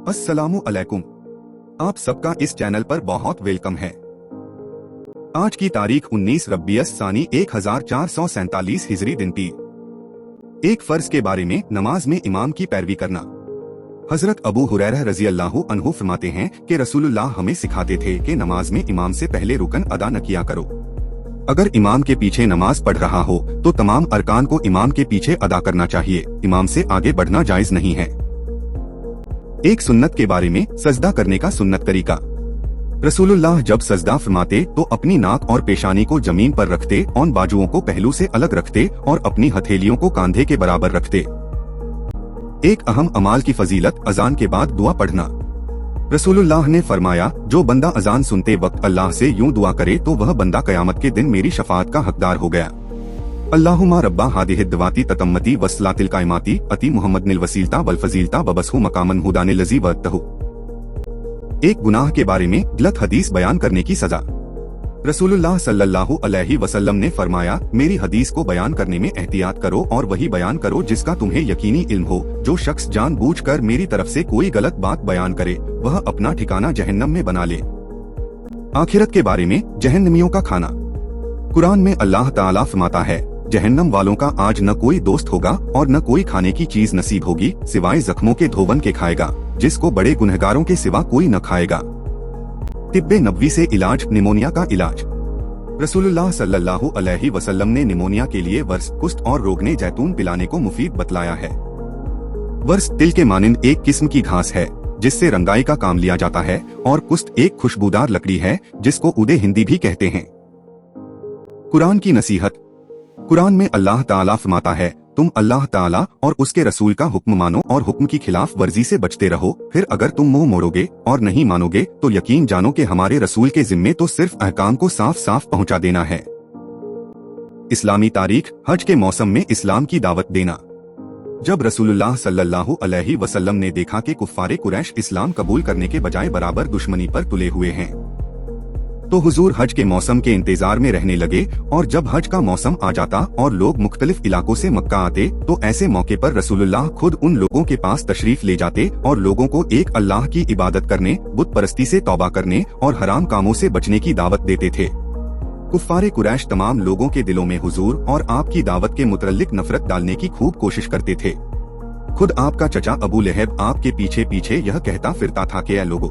अस्सलामु अलैकुम। आप सबका इस चैनल पर बहुत वेलकम है। आज की तारीख 19 रबीउल सानी 1447 हिजरी दिन की एक फर्ज के बारे में नमाज में इमाम की पैरवी करना। हजरत अबू हुरैरा रजी अल्लाहु अन्हु फरमाते हैं कि रसूलुल्लाह हमें सिखाते थे कि नमाज में इमाम से पहले रुकन अदा न किया करो। अगर इमाम के पीछे नमाज पढ़ रहा हो तो तमाम अरकान को इमाम के पीछे अदा करना चाहिए। इमाम से आगे बढ़ना जायज नहीं है। एक सुन्नत के बारे में सजदा करने का सुन्नत तरीका। रसूलुल्लाह जब सजदा फरमाते तो अपनी नाक और पेशानी को जमीन पर रखते और बाजुओं को पहलू से अलग रखते और अपनी हथेलियों को कांधे के बराबर रखते। एक अहम अमाल की फजीलत अजान के बाद दुआ पढ़ना। रसूलुल्लाह ने फरमाया, जो बंदा अजान सुनते वक्त अल्लाह से यूं दुआ करे तो वह बंदा कयामत के दिन मेरी शफाअत का हकदार हो गया। अल्लाहुम्मा रब्बा हादिहि दवाती ततम्मती वस्लातिल कायमाती अति मुहम्मद निल वसीलता वल फजीलता बबसहु मकामन हुदाने लजी वतहु। एक गुनाह के बारे में गलत हदीस बयान करने की सजा। रसूलुल्लाह सल्लल्लाहु अलैहि वसल्लम ने फरमाया, मेरी हदीस को बयान करने में एहतियात करो और वही बयान करो जिसका तुम्हें यकीनी इल्म हो। जो शख्स जानबूझकर मेरी तरफ से कोई गलत बात बयान करे वह अपना ठिकाना जहन्नम में बना ले। आखिरत के बारे में जहन्नमियों का खाना। कुरान में अल्लाह ताला फरमाता है, जहन्नम वालों का आज न कोई दोस्त होगा और न कोई खाने की चीज नसीब होगी सिवाय जख्मों के धोवन के खाएगा, जिसको बड़े गुनहगारों के सिवा कोई न खाएगा। तिब्बे नबवी से इलाज। निमोनिया का इलाज। रसूलुल्लाह सल्लल्लाहु अलैहि वसल्लम ने निमोनिया के लिए वर्स, कुष्ठ और रोगने जैतून पिलाने को मुफीद बतलाया है। वर्स तिल के मानिंद एक किस्म की घास है जिससे रंगाई का काम लिया जाता है और कुष्ठ एक खुशबूदार लकड़ी है जिसको उदे हिंदी भी कहते हैं। कुरान की नसीहत। कुरान में अल्लाह ताला फरमाता है, तुम अल्लाह ताला और उसके रसूल का हुक्म मानो और हुक्म की खिलाफ वर्जी से बचते रहो। फिर अगर तुम मुंह मोड़ोगे और नहीं मानोगे तो यकीन जानो कि हमारे रसूल के जिम्मे तो सिर्फ अहकाम को साफ साफ पहुंचा देना है। इस्लामी तारीख। हज के मौसम में इस्लाम की दावत देना। जब रसूलुल्लाह सल्लल्लाहु अलैहि वसल्लम ने देखा कि कुफ्फारे कुरैश इस्लाम कबूल करने के बजाय बराबर दुश्मनी पर तुले हुए हैं तो हुजूर हज के मौसम के इंतजार में रहने लगे, और जब हज का मौसम आ जाता और लोग मुख्तलिफ इलाकों से मक्का आते तो ऐसे मौके पर रसूलुल्लाह खुद उन लोगों के पास तशरीफ ले जाते और लोगों को एक अल्लाह की इबादत करने, बुत परस्ती से तौबा करने और हराम कामों से बचने की दावत देते थे। कुफ्फारे कुरैश तमाम लोगों के दिलों में हुजूर और आपकी दावत के मुतल्लिक नफरत डालने की खूब कोशिश करते थे। खुद आपका चचा अबू लहब आपके पीछे पीछे यह कहता फिरता था कि ऐ लोगों,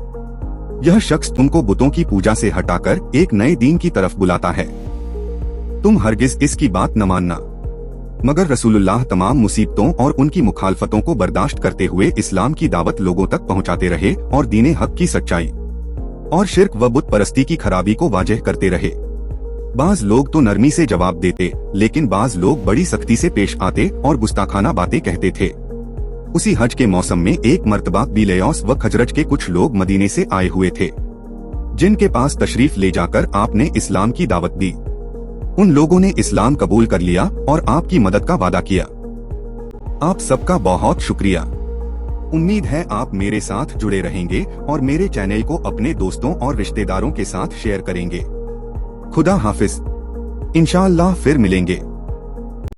यह शख्स तुमको बुतों की पूजा से हटाकर एक नए दीन की तरफ बुलाता है, तुम हरगिज इसकी बात न मानना। मगर रसूलुल्लाह तमाम मुसीबतों और उनकी मुखालफतों को बर्दाश्त करते हुए इस्लाम की दावत लोगों तक पहुंचाते रहे और दीने हक की सच्चाई और शिर्क व बुत परस्ती की खराबी को वाजह करते रहे। बाज लोग तो नरमी से जवाब देते, लेकिन बाज लोग बड़ी सख्ती से पेश आते और गुस्ताखाना बातें कहते थे। उसी हज के मौसम में एक मर्तबा बिलयौस व खजरज के कुछ लोग मदीने से आए हुए थे, जिनके पास तशरीफ ले जाकर आपने इस्लाम की दावत दी। उन लोगों ने इस्लाम कबूल कर लिया और आपकी मदद का वादा किया। आप सबका बहुत शुक्रिया। उम्मीद है आप मेरे साथ जुड़े रहेंगे और मेरे चैनल को अपने दोस्तों और रिश्तेदारों के साथ शेयर करेंगे। खुदा हाफिज। इंशाअल्लाह फिर मिलेंगे।